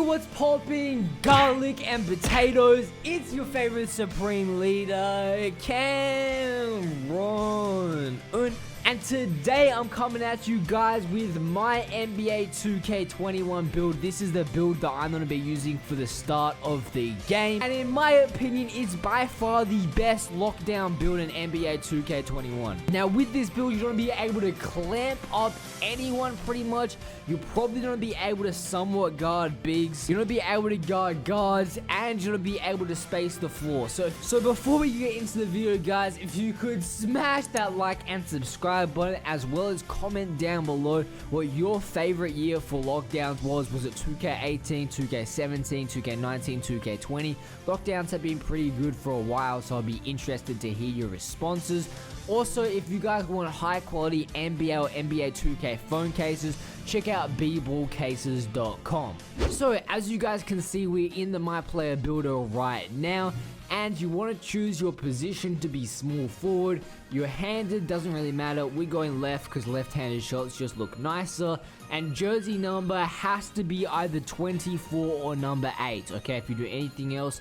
what's popping? Garlic and potatoes. It's your favorite supreme leader, Cameron. And today I'm coming at you guys with my NBA 2K21 build. This is the build that I'm going to be using for the start of the game. And in my opinion, it's by far the best lockdown build in NBA 2K21. Now with this build, you're going to be able to clamp up anyone pretty much. You're probably going to be able to somewhat guard bigs. You're going to be able to guard guards. And you're going to be able to space the floor. So before we get into the video, guys, if you could smash that like and subscribe button, as well as comment down below what your favorite year for lockdowns was. Was it 2K18, 2K17, 2K19, 2K20? Lockdowns have been pretty good for a while, so I'll be interested to hear your responses. Also, if you guys want high quality NBA or NBA 2K phone cases, check out bballcases.com. So as you guys can see, we're in the My Player Builder right now. And you want to choose your position to be small forward. Your handed doesn't really matter. We're going left because left-handed shots just look nicer. And jersey number has to be either 24 or number 8. Okay, if you do anything else,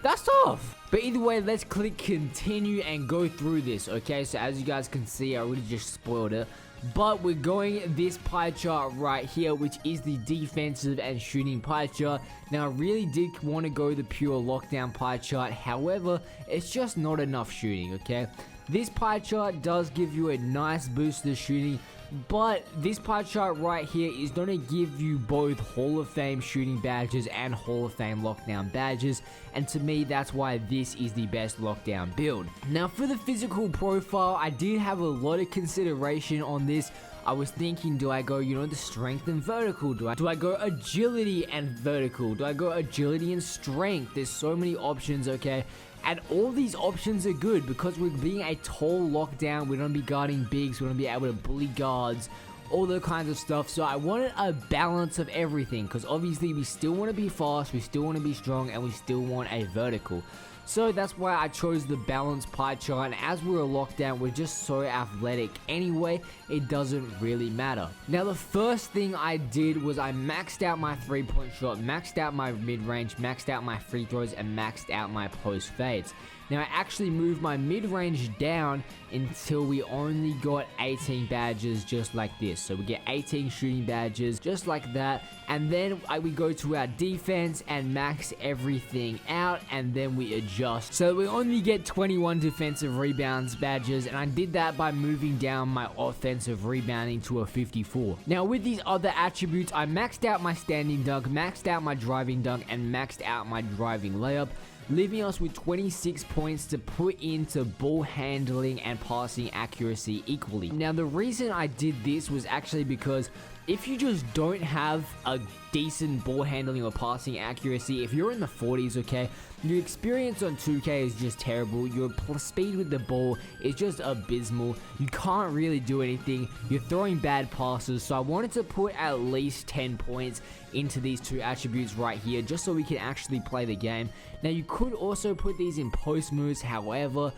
that's off. But either way, let's click continue and go through this. Okay, so as you guys can see, I already just spoiled it. But we're going this pie chart right here, which is the defensive and shooting pie chart. Now, I really did want to go the pure lockdown pie chart. However, it's just not enough shooting, okay? This pie chart does give you a nice boost to shooting, but this pie chart right here is going to give you both Hall of Fame shooting badges and Hall of Fame lockdown badges, and to me that's why this is the best lockdown build. Now for the physical profile, I did have a lot of consideration on this. I was thinking, do I go, the strength and vertical? Do I go agility and vertical? Do I go agility and strength? There's so many options, okay? And all these options are good because we're being a tall lockdown. We're going to be guarding bigs. We're going to be able to bully guards, all those kinds of stuff. So I wanted a balance of everything because obviously we still want to be fast, we still want to be strong, and we still want a vertical. So that's why I chose the balanced pie chart, and as we're locked down, we're just so athletic anyway, it doesn't really matter. Now the first thing I did was I maxed out my 3-point shot, maxed out my mid-range, maxed out my free throws, and maxed out my post fades. Now I actually moved my mid-range down until we only got 18 badges just like this. So we get 18 shooting badges just like that, and then we go to our defense and max everything out, and then we adjust. So we only get 21 defensive rebounds badges, and I did that by moving down my offensive rebounding to a 54. Now with these other attributes, I maxed out my standing dunk, maxed out my driving dunk, and maxed out my driving layup, leaving us with 26 points to put into ball handling and passing accuracy equally. Now the reason I did this was actually because if you just don't have a decent ball handling or passing accuracy, if you're in the 40s, okay, your experience on 2K is just terrible. Your speed with the ball is just abysmal. You can't really do anything. You're throwing bad passes. So I wanted to put at least 10 points into these two attributes right here, just so we can actually play the game. Now you could also put these in post moves. However,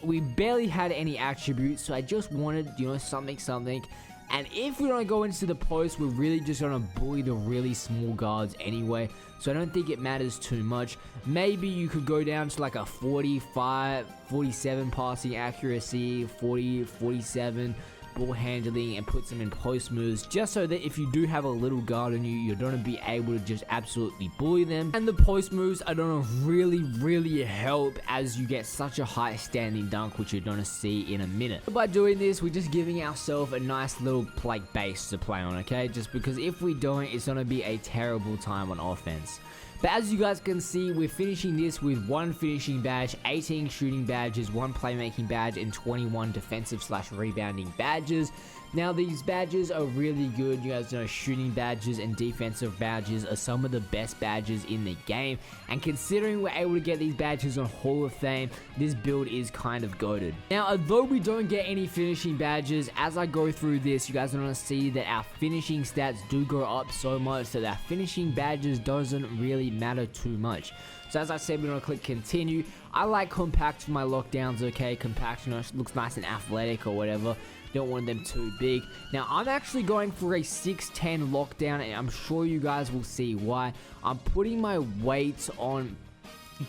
we barely had any attributes, so I just wanted, something. And if we don't go into the post, we're really just going to bully the really small guards anyway. So I don't think it matters too much. Maybe you could go down to like a 45, 47 passing accuracy, 40, 47 ball handling, and put some in post moves, just so that if you do have a little guard on you, you're going to be able to just absolutely bully them. And the post moves are going to really help as you get such a high standing dunk, which you're going to see in a minute. But by doing this, we're just giving ourselves a nice little base to play on, okay? Just because if we don't, it's going to be a terrible time on offense. But as you guys can see, we're finishing this with 1 finishing badge, 18 shooting badges, 1 playmaking badge, and 21 defensive/rebounding badges. Now these badges are really good. You guys know shooting badges and defensive badges are some of the best badges in the game, and considering we're able to get these badges on Hall of Fame, this build is kind of goated. Now although we don't get any finishing badges, as I go through this, you guys are going to see that our finishing stats do go up so much, so that finishing badges doesn't really matter too much. So as I said, we're going to click continue. I like compact for my lockdowns, okay? Compact, looks nice and athletic or whatever. You don't want them too big. Now, I'm actually going for a 6'10 lockdown, and I'm sure you guys will see why. I'm putting my weights on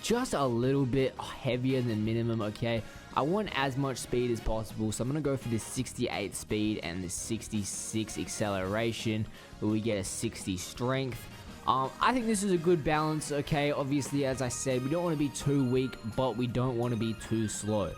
just a little bit heavier than minimum, okay? I want as much speed as possible, so I'm going to go for this 68 speed and this 66 acceleration, where we get a 60 strength. I think this is a good balance, okay? Obviously, as I said, we don't want to be too weak, but we don't want to be too slow.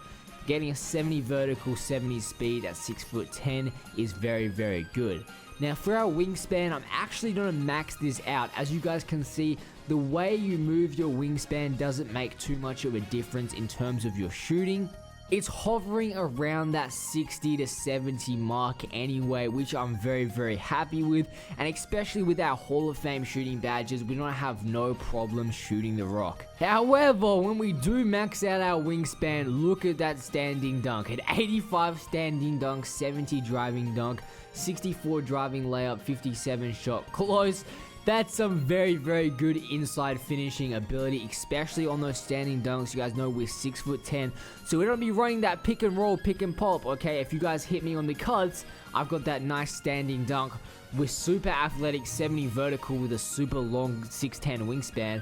Getting a 70 vertical, 70 speed at 6'10" is very, very good. Now, for our wingspan, I'm actually going to max this out. As you guys can see, the way you move your wingspan doesn't make too much of a difference in terms of your shooting. It's hovering around that 60 to 70 mark anyway, which I'm very, very happy with. And especially with our Hall of Fame shooting badges, we don't have no problem shooting the rock. However, when we do max out our wingspan, look at that standing dunk. At 85 standing dunk, 70 driving dunk, 64 driving layup, 57 shot close. That's some very, very good inside finishing ability, especially on those standing dunks. You guys know we're 6'10", so we're going to be running that pick and roll, pick and pop, okay? If you guys hit me on the cuts, I've got that nice standing dunk with super athletic 70 vertical with a super long 6'10 wingspan.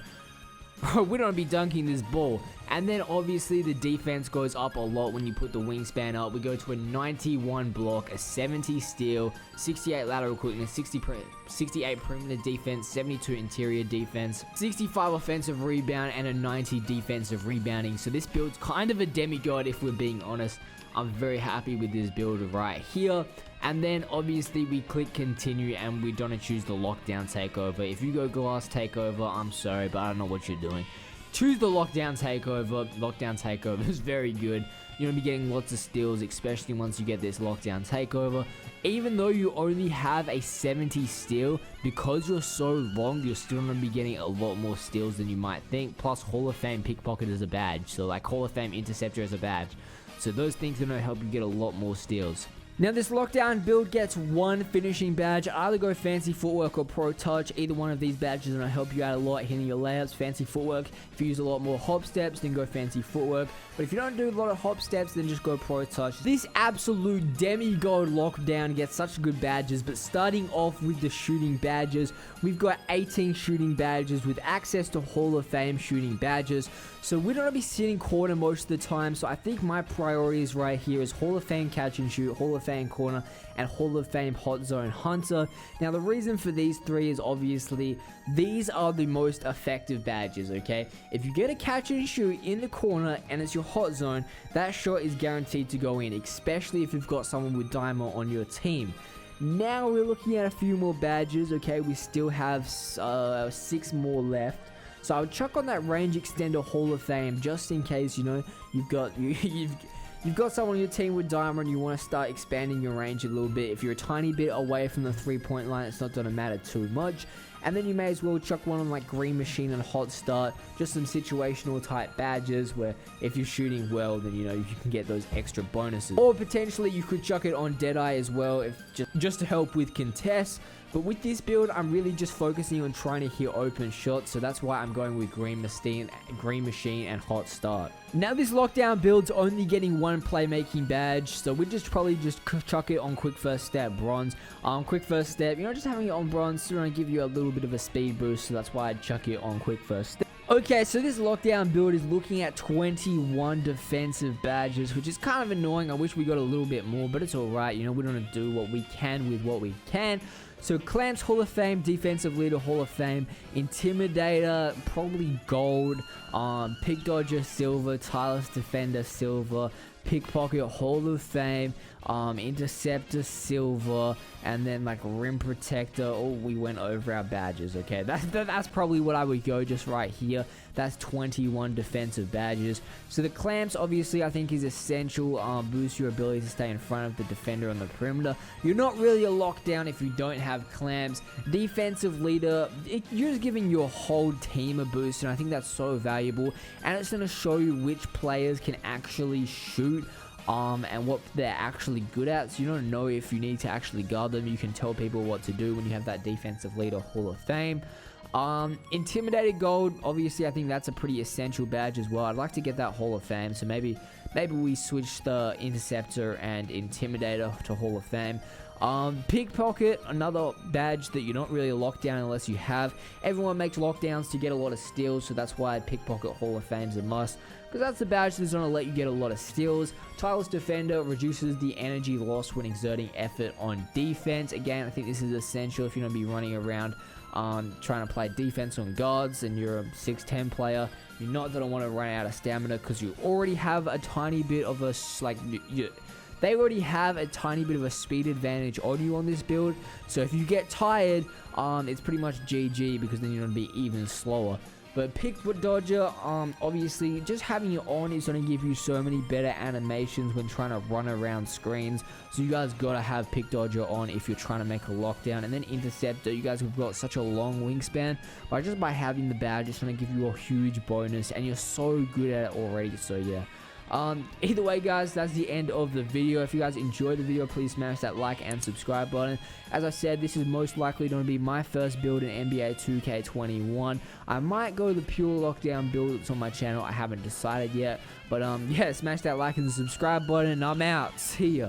We're going to be dunking this ball. And then obviously the defense goes up a lot when you put the wingspan up. We go to a 91 block, a 70 steal, 68 lateral quickness, 68 perimeter defense, 72 interior defense, 65 offensive rebound, and a 90 defensive rebounding. So this build's kind of a demigod if we're being honest. I'm very happy with this build right here. And then obviously we click continue and we're gonna choose the lockdown takeover. If you go glass takeover, I'm sorry, but I don't know what you're doing. Choose the lockdown takeover. Lockdown takeover is very good. You're gonna be getting lots of steals, especially once you get this lockdown takeover. Even though you only have a 70 steal, because you're so long, you're still gonna be getting a lot more steals than you might think. Plus Hall of Fame pickpocket is a badge, so like Hall of Fame interceptor is a badge. So those things are gonna help you get a lot more steals. Now this lockdown build gets one finishing badge. Either go fancy footwork or pro touch. Either one of these badges is going to help you out a lot hitting your layups. Fancy footwork, if you use a lot more hop steps, then go fancy footwork. But if you don't do a lot of hop steps, then just go pro touch. This absolute demigod lockdown gets such good badges. But starting off with the shooting badges, we've got 18 shooting badges with access to Hall of Fame shooting badges. So we're going to be sitting corner most of the time. So I think my priorities right here is Hall of Fame catch and shoot, Hall of Fame corner, and Hall of Fame hot zone hunter. Now the reason for these three is obviously these are the most effective badges, okay? If you get a catch and shoot in the corner and it's your hot zone, that shot is guaranteed to go in, especially if you've got someone with diamond on your team. Now we're looking at a few more badges, okay? We still have 6 more left. So I would chuck on that range extender Hall of Fame just in case, you know, you've got someone on your team with diamond and you want to start expanding your range a little bit. If you're a tiny bit away from the 3-point line, it's not going to matter too much. And then you may as well chuck one on like Green Machine and Hot Start, just some situational type badges where if you're shooting well, then you know you can get those extra bonuses. Or potentially you could chuck it on Deadeye as well, if just to help with contests. But with this build, I'm really just focusing on trying to hit open shots, so that's why I'm going with Green Machine, and Hot Start. Now this lockdown build's only getting one playmaking badge, so we'd probably just chuck it on Quick First Step Bronze. Quick First Step, you know, just having it on Bronze is going to give you a little bit of a speed boost, so that's why I'd chuck it on Quick First Step. Okay, so this lockdown build is looking at 21 defensive badges, which is kind of annoying. I wish we got a little bit more, but it's alright. You know, we're going to do what we can with what we can. So Clamps Hall of Fame, Defensive Leader Hall of Fame, Intimidator, probably Gold, Pick Dodger Silver, Tireless Defender Silver, Pickpocket Hall of Fame, Interceptor Silver, and then like Rim Protector. Oh, we went over our badges. Okay, that's probably what I would go just right here. That's 21 defensive badges. So the Clamps, obviously, I think is essential. Boost your ability to stay in front of the defender on the perimeter. You're not really a lockdown if you don't have Clamps. Defensive Leader, you're just giving your whole team a boost, and I think that's so valuable. And it's going to show you which players can actually shoot. And what they're actually good at, so you don't know if you need to actually guard them. You can tell people what to do when you have that Defensive Leader Hall of Fame. Intimidated Gold, obviously I think that's a pretty essential badge as well. I'd like to get that Hall of Fame, so maybe we switch the Interceptor and Intimidator to Hall of Fame. Pickpocket, another badge that you're not really locked down unless you have. Everyone makes lockdowns to get a lot of steals, so that's why Pickpocket Hall of Fame's a must, because that's the badge that's going to let you get a lot of steals. Tireless Defender reduces the energy lost when exerting effort on defense. Again, I think this is essential if you're going to be running around trying to play defense on guards and you're a 6'10 player. You're not going to want to run out of stamina because you already have a tiny bit of a they already have a tiny bit of a speed advantage on you on this build. So if you get tired, it's pretty much GG, because then you're going to be even slower. But Pick Dodger, obviously, just having it on is going to give you so many better animations when trying to run around screens. So you guys got to have Pick Dodger on if you're trying to make a lockdown. And then Interceptor, you guys have got such a long wingspan, but just by having the badge, it's going to give you a huge bonus, and you're so good at it already. So yeah. Either way, guys, that's the end of the video. If you guys enjoyed the video, please smash that like and subscribe button. As I said, this is most likely going to be my first build in NBA 2K21. I might go the pure lockdown build that's on my channel. I haven't decided yet, but yeah, smash that like and subscribe button, and I'm out. See ya.